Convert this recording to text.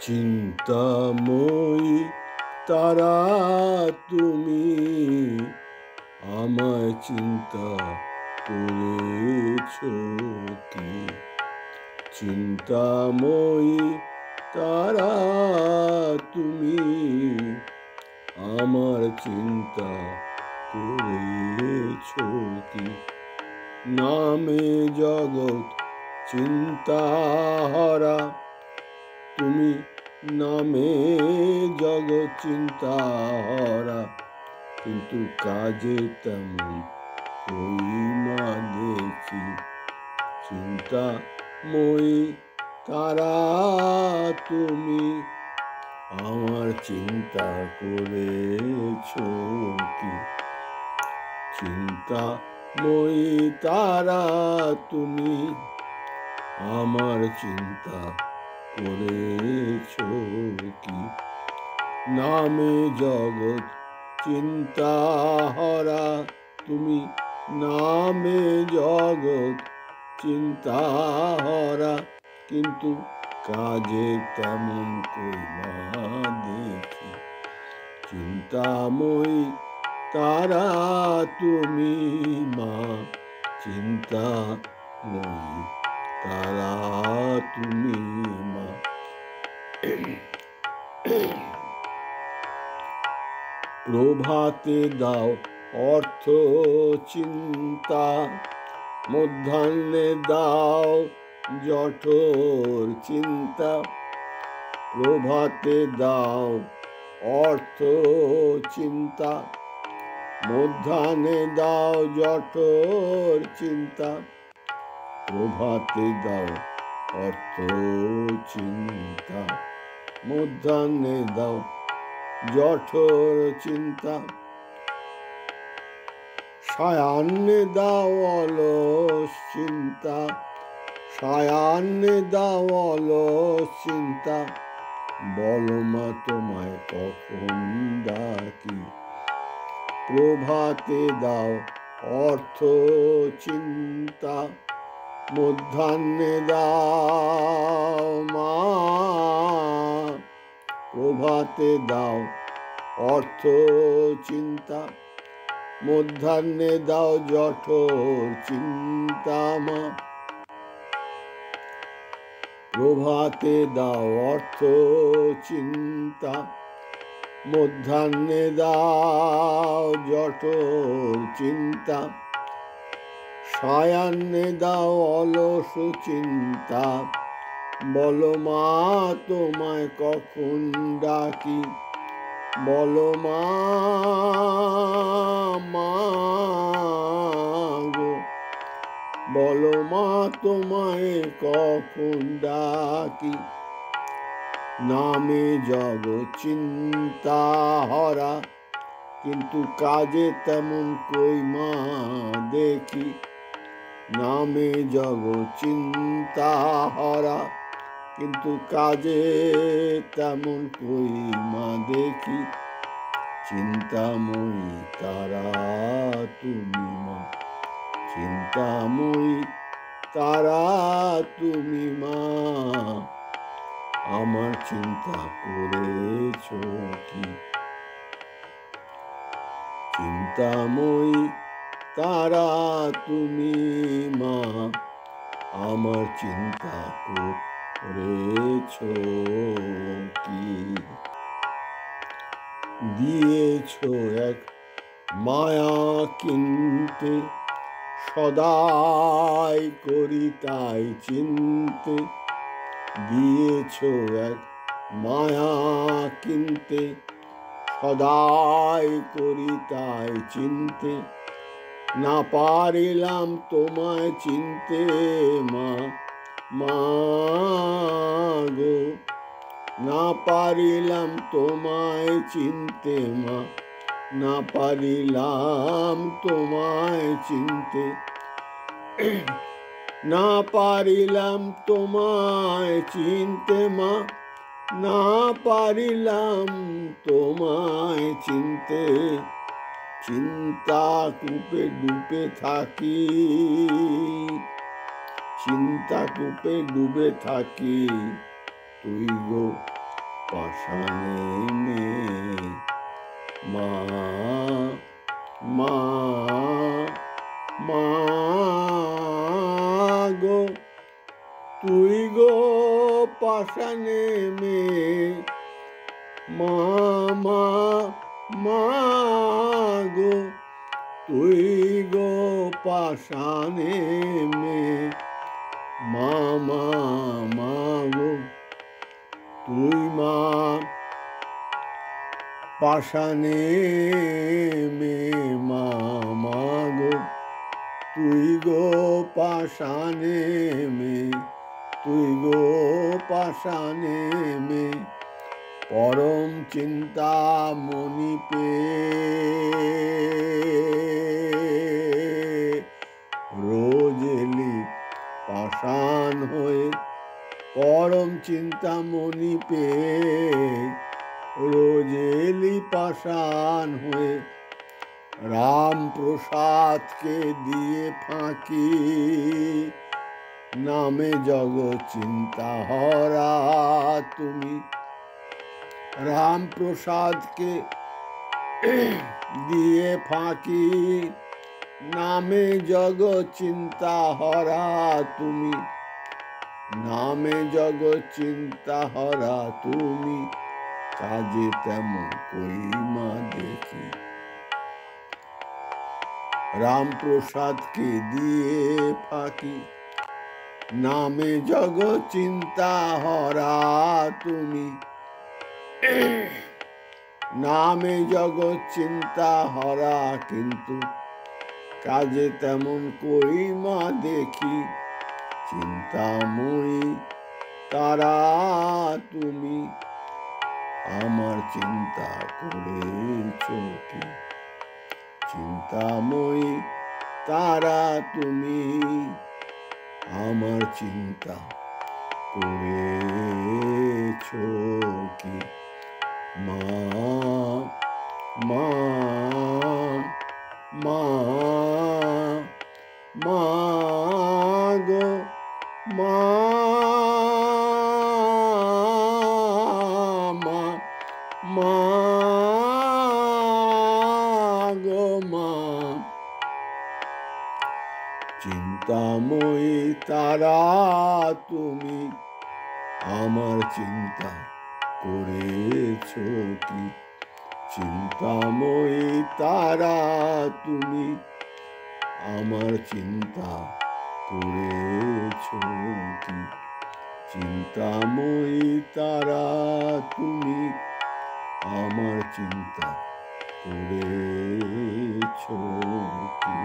চিন্তাময়ী তারা তুমি, আমায় চিন্তা করেছ কি? চিন্তাময়ী তারা তুমি, আমার চিন্তা করেছ কি? নামে জগৎ চিন্তাহারা তুমি, নামে জগৎ চিন্তাহারা, কিন্তু কাজে তেমন কই না দেখি। চিন্তাময়ী তারা তুমি, আমার চিন্তা করেছ কি? চিন্তাময়ী তারা তুমি, আমার চিন্তা করেছ কি? নামে জগৎ চিন্তাহারা তুমি, নামে জগৎ চিন্তাহারা, কিন্তু কাজে তেমন কই না দেখি। চিন্তাময়ী তারা তুমি মা, চিন্তাময়ী তারা তুমি মা। প্রভাতে দাও অর্থ চিন্তা, মধ্যাহ্নে দাও জঠর চিন্তা। প্রভাতে দাও অর্থ চিন্তা, মধ্যাহ্নে দাও জঠর চিন্তা। প্রভাতে দাও অর্থ চিন্তা, মধ্যাহ্নে দাও জঠর চিন্তা। সায়াহ্নে দাও অলস চিন্তা, সায়াহ্নে দাও অলস চিন্তা। বলো মা তোমায় কখন ডাকি? প্রভাতে দাও অর্থ চিন্তা, মধ্যাহ্নে দাও মা। প্রভাতে দাও অর্থ চিন্তা, মধ্যাহ্নে দাও জঠর চিন্তা মা। প্রভাতে দাও অর্থ চিন্তা, মধ্যাহ্নে দাও জঠর চিন্তা। সায়াহ্নে দাও অলস চিন্তা, বলো মা তোমায় কখন ডাকি? বলো মা গো, বলো মা তোমায় কখন ডাকি? নামে জগৎ চিন্তাহারা, কিন্তু কাজে তেমন কই মা দেখি। নামে জগৎ চিন্তাহারা, কিন্তু কাজে তেমন কই মা দেখি। চিন্তাময়ী তারা তুমি মা, চিন্তাময়ী তারা তুমি মা, আমার চিন্তা করেছ কি? চিন্তাময়ী তারা তুমি মা, আমার চিন্তা করেছ কি? দিয়েছ এক মায়া কিনতে, সদাই করি তাই চিনতে। দিয়েছ এক মায়া কিনতে, সদাই করি তাই চিনতে। না পারিলাম তোমায় চিনতে মা, মা গো। না পারিলাম তোমায় চিনতে মা, না পারিলাম তোমায় চিনতে। না পারিলাম তোমায় চিনতে মা, না পারিলাম তোমায় চিনতে। চিন্তা কূপে ডুবে থাকি, চিন্তা কূপে ডুবে থাকি। তুই গো পাষাণে মে মা মা মা গো তুই গো পাষাণে মে মা মা মা গো তুই গো পাষাণে মে মা মা মা গো তুই মা পাষাণে মে মা মা গো তুই গো পাষাণে মে তুই গো পাষাণে মে পরম চিন্তা মনিপে রোজ এলি পাষাণ হয়ে পরম চিন্তা মনিপে রোজ এলি পাষাণ হয়ে রাম প্রসাদকে দিয়ে ফাঁকি নামে জগৎ চিন্তা হরা তুমি রাম প্রসাদকে দিয়ে ফাঁকি নামে জগৎ চিন্তা হরা তুমি নামে জগৎ চিন্তা হরা তুমি কাজে তেমন কই মা দেখি রাম প্রসাদকে দিয়ে ফাঁকি নামে জগৎ চিন্তা হরা তুমি নামে জগৎ চিন্তা হরা কিন্তু কাজে তেমন কই মা দেখি চিন্তাময়ী তারা তুমি আমার চিন্তা করেছ কি চিন্তাময়ী তারা তুমি আমার চিন্তা করেছ কি মা মা মা মা গো মা মা মা গো মা চিন্তাময়ী তারা তুমি আমার চিন্তা করেছ কি চিন্তাময়ী তারা তুমি আমার চিন্তা করেছ কি চিন্তাময়ী তারা তুমি আমার চিন্তা করেছ কি